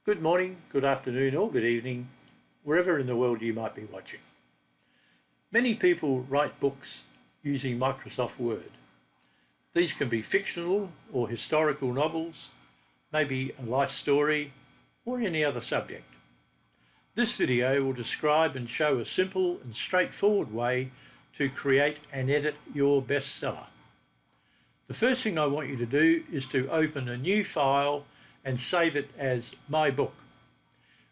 Good morning, good afternoon or good evening, wherever in the world you might be watching. Many people write books using Microsoft Word. These can be fictional or historical novels, maybe a life story or any other subject. This video will describe and show a simple and straightforward way to create and edit your bestseller. The first thing I want you to do is to open a new file and save it as My Book.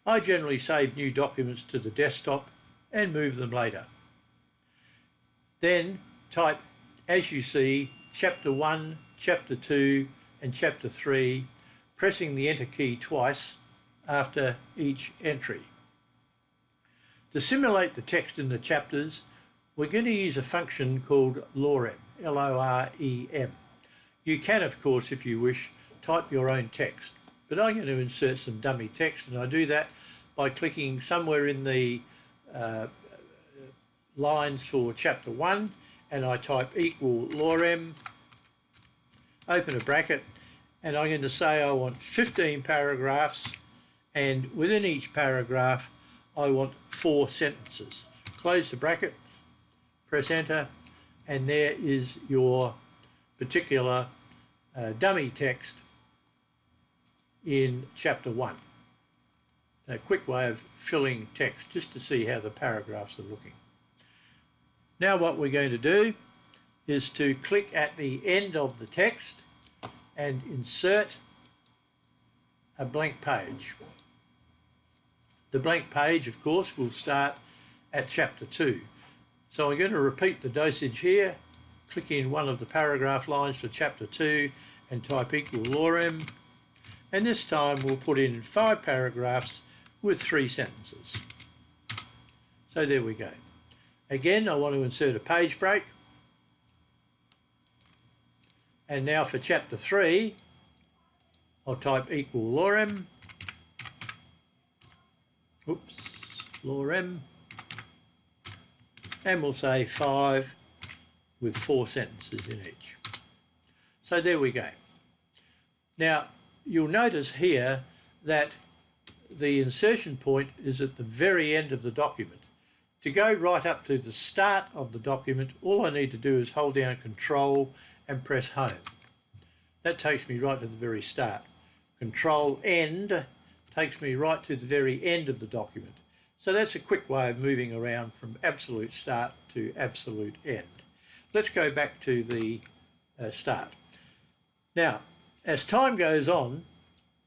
I generally save new documents to the desktop and move them later. Then type, as you see, Chapter 1, Chapter 2 and Chapter 3, pressing the Enter key twice after each entry. To simulate the text in the chapters, we're going to use a function called lorem, L-O-R-E-M. You can, of course, if you wish, type your own text, but I'm going to insert some dummy text, and I do that by clicking somewhere in the lines for Chapter 1, and I type equal lorem, open a bracket, and I'm going to say I want 15 paragraphs, and within each paragraph I want 4 sentences. Close the bracket, press enter, and there is your particular dummy text in Chapter 1. A quick way of filling text just to see how the paragraphs are looking. Now what we're going to do is to click at the end of the text and insert a blank page. The blank page, of course, will start at Chapter 2. So I'm going to repeat the dosage here, click in one of the paragraph lines for Chapter 2 and type equal lorem, and this time we'll put in 5 paragraphs with 3 sentences. So there we go. Again, I want to insert a page break. And now for Chapter 3, I'll type equal lorem. Lorem. And we'll say 5 with 4 sentences in each. So there we go. Now, you'll notice here that the insertion point is at the very end of the document. To go right up to the start of the document, all I need to do is hold down Control and press Home. That takes me right to the very start. Control End takes me right to the very end of the document. So that's a quick way of moving around from absolute start to absolute end. Let's go back to the start. Now, as time goes on,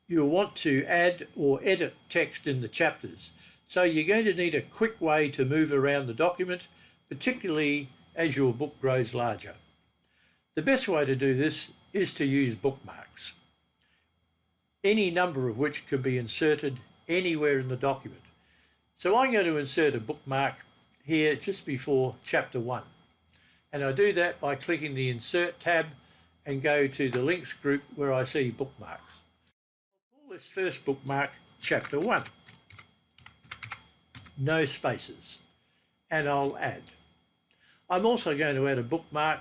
you'll want to add or edit text in the chapters. So you're going to need a quick way to move around the document, particularly as your book grows larger. The best way to do this is to use bookmarks, any number of which can be inserted anywhere in the document. So I'm going to insert a bookmark here just before Chapter 1. And I do that by clicking the Insert tab and go to the links group where I see bookmarks. I'll call this first bookmark Chapter 1. No spaces. And I'll add. I'm also going to add a bookmark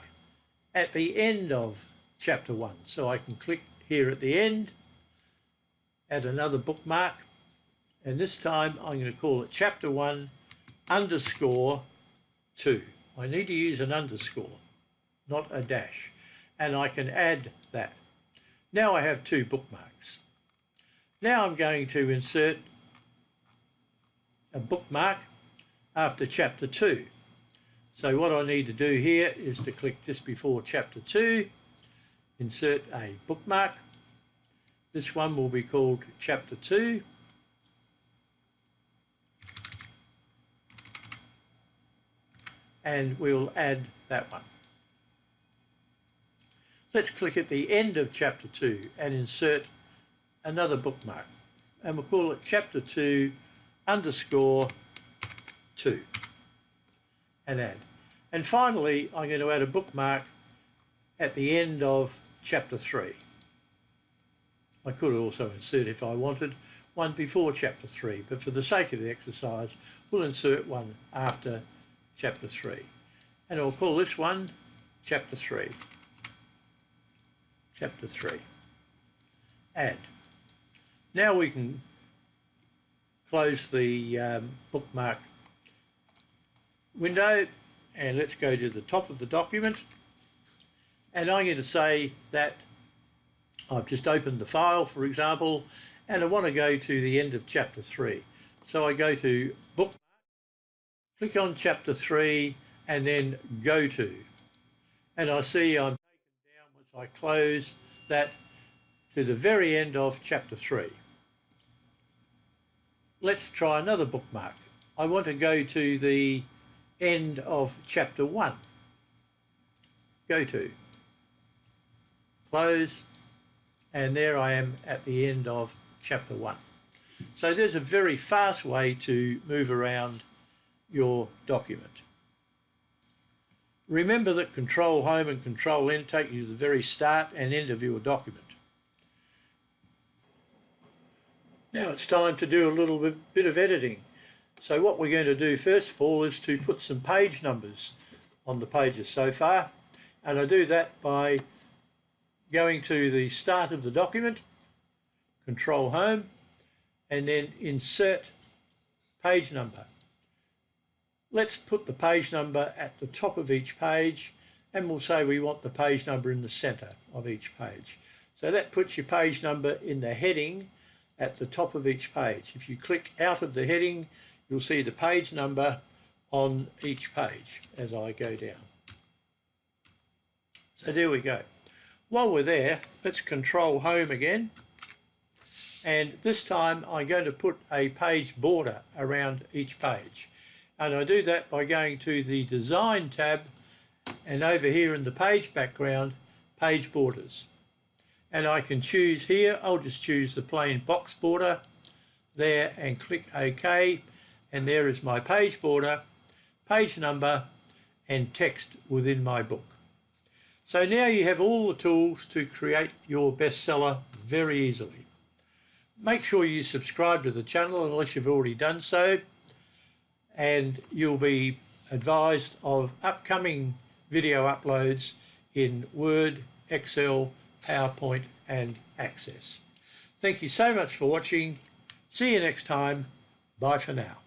at the end of Chapter 1. So I can click here at the end, add another bookmark, and this time I'm going to call it Chapter 1 _ 2. I need to use an underscore, not a dash, and I can add that. Now I have 2 bookmarks. Now I'm going to insert a bookmark after Chapter 2. So what I need to do here is to click just before Chapter 2, insert a bookmark. This one will be called Chapter 2. And we'll add that one. Let's click at the end of Chapter 2 and insert another bookmark. And we'll call it Chapter 2 _ 2. And add. And finally, I'm going to add a bookmark at the end of Chapter 3. I could also insert, if I wanted, one before Chapter 3, but for the sake of the exercise, we'll insert one after Chapter 3. And I'll call this one Chapter 3. Chapter 3. Add. Now we can close the bookmark window, and let's go to the top of the document, and I'm going to say that I've just opened the file, for example, and I want to go to the end of chapter 3. So I go to Bookmarks, click on chapter 3, and then Go To. And I see I'm taken down once I close that to the very end of chapter 3. Let's try another bookmark. I want to go to the end of chapter 1. Go To. Close. And there I am at the end of chapter 1. So there's a very fast way to move around your document. Remember that Control Home and Control End take you to the very start and end of your document. Now it's time to do a little bit of editing. So what we're going to do first of all is to put some page numbers on the pages so far, and I do that by going to the start of the document, Control Home, and then Insert Page Number. Let's put the page number at the top of each page, and we'll say we want the page number in the centre of each page. So that puts your page number in the heading at the top of each page. If you click out of the heading, you'll see the page number on each page as I go down. So there we go. While we're there, let's Control Home again. And this time I'm going to put a page border around each page. And I do that by going to the Design tab, and over here in the page background, Page Borders. And I can choose here, I'll just choose the plain box border there and click OK. And there is my page border, page number, and text within my book. So now you have all the tools to create your bestseller very easily. Make sure you subscribe to the channel unless you've already done so, and you'll be advised of upcoming video uploads in Word, Excel, PowerPoint and Access. Thank you so much for watching. See you next time. Bye for now.